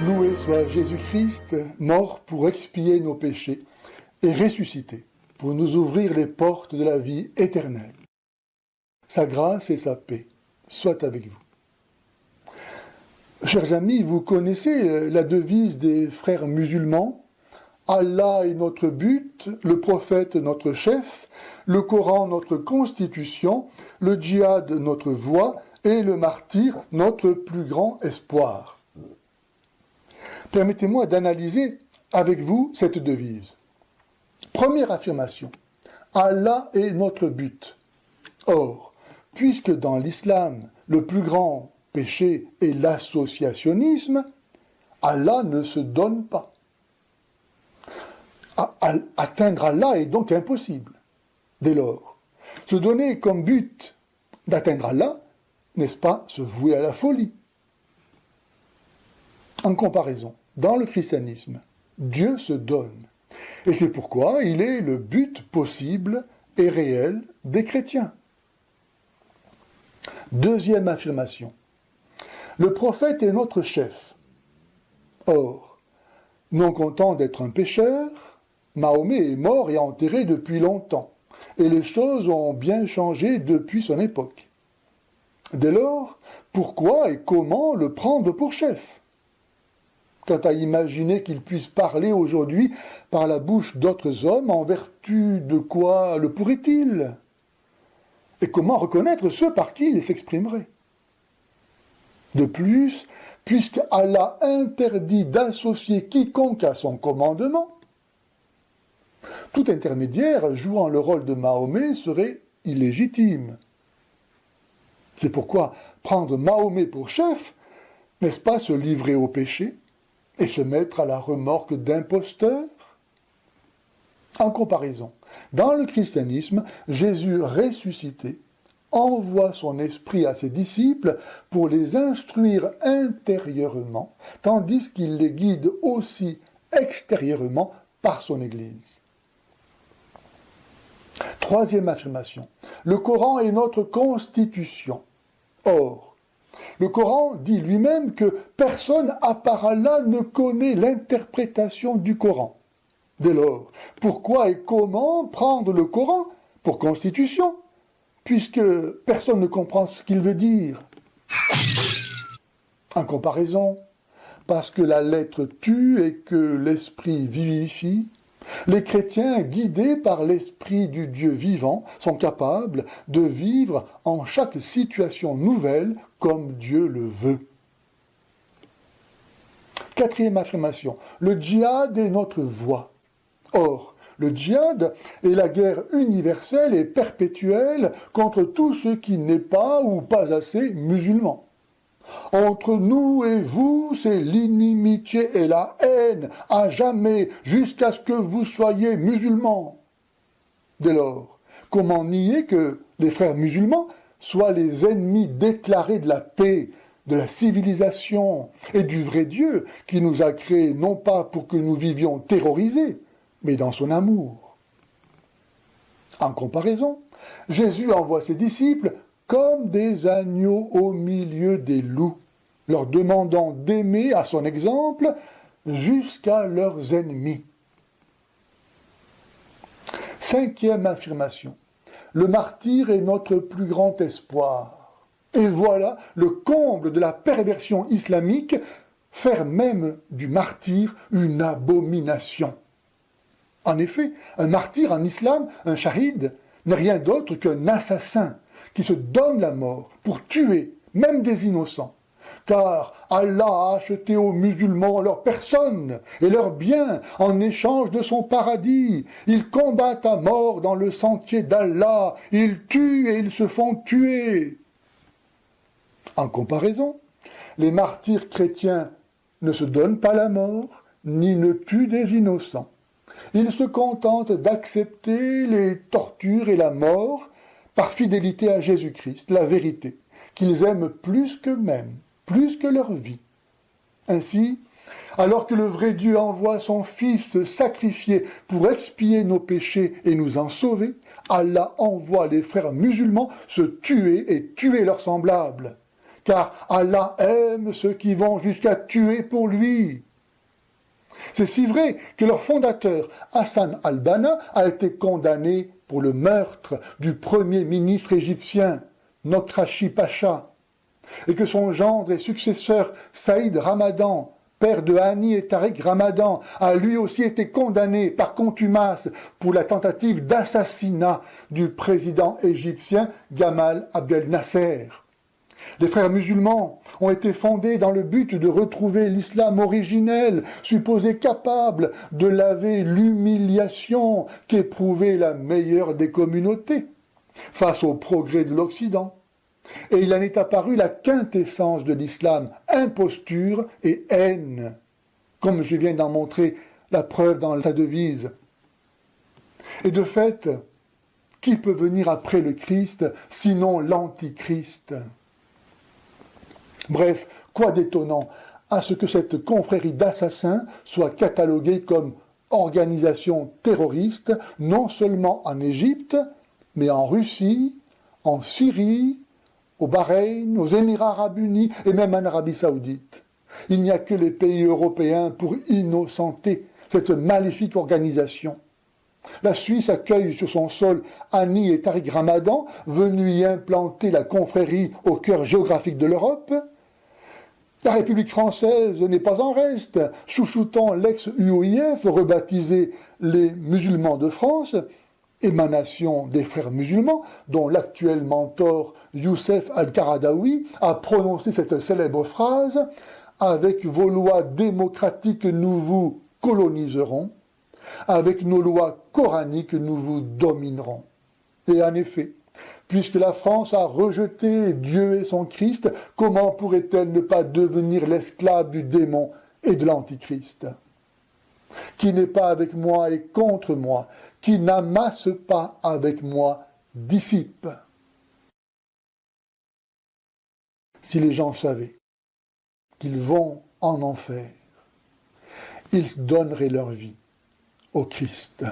Loué soit Jésus-Christ, mort pour expier nos péchés et ressuscité pour nous ouvrir les portes de la vie éternelle. Sa grâce et sa paix soient avec vous. Chers amis, vous connaissez la devise des frères musulmans. Allah est notre but, le prophète notre chef, le Coran notre constitution, le djihad notre voie et le martyr notre plus grand espoir. Permettez-moi d'analyser avec vous cette devise. Première affirmation, Allah est notre but. Or, puisque dans l'islam, le plus grand péché est l'associationnisme, Allah ne se donne pas. Atteindre Allah est donc impossible. Dès lors, se donner comme but d'atteindre Allah, n'est-ce pas se vouer à la folie? En comparaison, dans le christianisme, Dieu se donne. Et c'est pourquoi il est le but possible et réel des chrétiens. Deuxième affirmation. Le prophète est notre chef. Or, non content d'être un pécheur, Mahomet est mort et enterré depuis longtemps, et les choses ont bien changé depuis son époque. Dès lors, pourquoi et comment le prendre pour chef? Quant à imaginer qu'il puisse parler aujourd'hui par la bouche d'autres hommes, en vertu de quoi le pourrait-il? Et comment reconnaître ceux par qui il s'exprimerait? De plus, puisque Allah interdit d'associer quiconque à son commandement, tout intermédiaire jouant le rôle de Mahomet serait illégitime. C'est pourquoi prendre Mahomet pour chef, n'est-ce pas se livrer au péché et se mettre à la remorque d'imposteurs? En comparaison, dans le christianisme, Jésus ressuscité envoie son esprit à ses disciples pour les instruire intérieurement, tandis qu'il les guide aussi extérieurement par son Église. Troisième affirmation, le Coran est notre constitution. Or, le Coran dit lui-même que personne à part Allah ne connaît l'interprétation du Coran. Dès lors, pourquoi et comment prendre le Coran pour constitution, puisque personne ne comprend ce qu'il veut dire? En comparaison, parce que la lettre tue et que l'esprit vivifie, les chrétiens, guidés par l'esprit du Dieu vivant, sont capables de vivre en chaque situation nouvelle comme Dieu le veut. Quatrième affirmation, le djihad est notre voie. Or, le djihad est la guerre universelle et perpétuelle contre tout ce qui n'est pas ou pas assez musulman. Entre nous et vous, c'est l'inimitié et la haine, à jamais, jusqu'à ce que vous soyez musulmans. Dès lors, comment nier que les frères musulmans soient les ennemis déclarés de la paix, de la civilisation et du vrai Dieu qui nous a créés non pas pour que nous vivions terrorisés, mais dans son amour. En comparaison, Jésus envoie ses disciples comme des agneaux au milieu des loups, leur demandant d'aimer à son exemple jusqu'à leurs ennemis. Cinquième affirmation, le martyr est notre plus grand espoir. Et voilà le comble de la perversion islamique, faire même du martyr une abomination. En effet, un martyr en islam, un shahid, n'est rien d'autre qu'un assassin qui se donne la mort pour tuer même des innocents. Car Allah a acheté aux musulmans leur personne et leurs biens en échange de son paradis. Ils combattent à mort dans le sentier d'Allah, ils tuent et ils se font tuer. En comparaison, les martyrs chrétiens ne se donnent pas la mort, ni ne tuent des innocents. Ils se contentent d'accepter les tortures et la mort par fidélité à Jésus-Christ, la vérité, qu'ils aiment plus qu'eux-mêmes, plus que leur vie. Ainsi, alors que le vrai Dieu envoie son Fils sacrifié pour expier nos péchés et nous en sauver, Allah envoie les frères musulmans se tuer et tuer leurs semblables. car Allah aime ceux qui vont jusqu'à tuer pour lui. C'est si vrai que leur fondateur, Hassan al-Banna, a été condamné pour le meurtre du premier ministre égyptien, Nokrashi Pacha, et que son gendre et successeur, Saïd Ramadan, père de Hani et Tariq Ramadan, a lui aussi été condamné par contumace pour la tentative d'assassinat du président égyptien Gamal Abdel Nasser. Les frères musulmans ont été fondés dans le but de retrouver l'islam originel, supposé capable de laver l'humiliation qu'éprouvait la meilleure des communautés face au progrès de l'Occident. Et il en est apparu la quintessence de l'islam, imposture et haine, comme je viens d'en montrer la preuve dans sa devise. Et de fait, qui peut venir après le Christ, sinon l'Antichrist ? Bref, quoi d'étonnant à ce que cette confrérie d'assassins soit cataloguée comme organisation terroriste, non seulement en Égypte, mais en Russie, en Syrie, au Bahreïn, aux Émirats arabes unis et même en Arabie saoudite. Il n'y a que les pays européens pour innocenter cette maléfique organisation. La Suisse accueille sur son sol Hani et Tariq Ramadan, venus y implanter la confrérie au cœur géographique de l'Europe. La République française n'est pas en reste, chouchoutant l'ex-UOIF, rebaptisé les musulmans de France, émanation des frères musulmans, dont l'actuel mentor Youssef Al-Qaradawi a prononcé cette célèbre phrase « Avec vos lois démocratiques, nous vous coloniserons. Avec nos lois coraniques, nous vous dominerons. » Et en effet, puisque la France a rejeté Dieu et son Christ, comment pourrait-elle ne pas devenir l'esclave du démon et de l'Antichrist ? Qui n'est pas avec moi est contre moi, qui n'amasse pas avec moi dissipe. Si les gens savaient qu'ils vont en enfer, ils donneraient leur vie au Christ.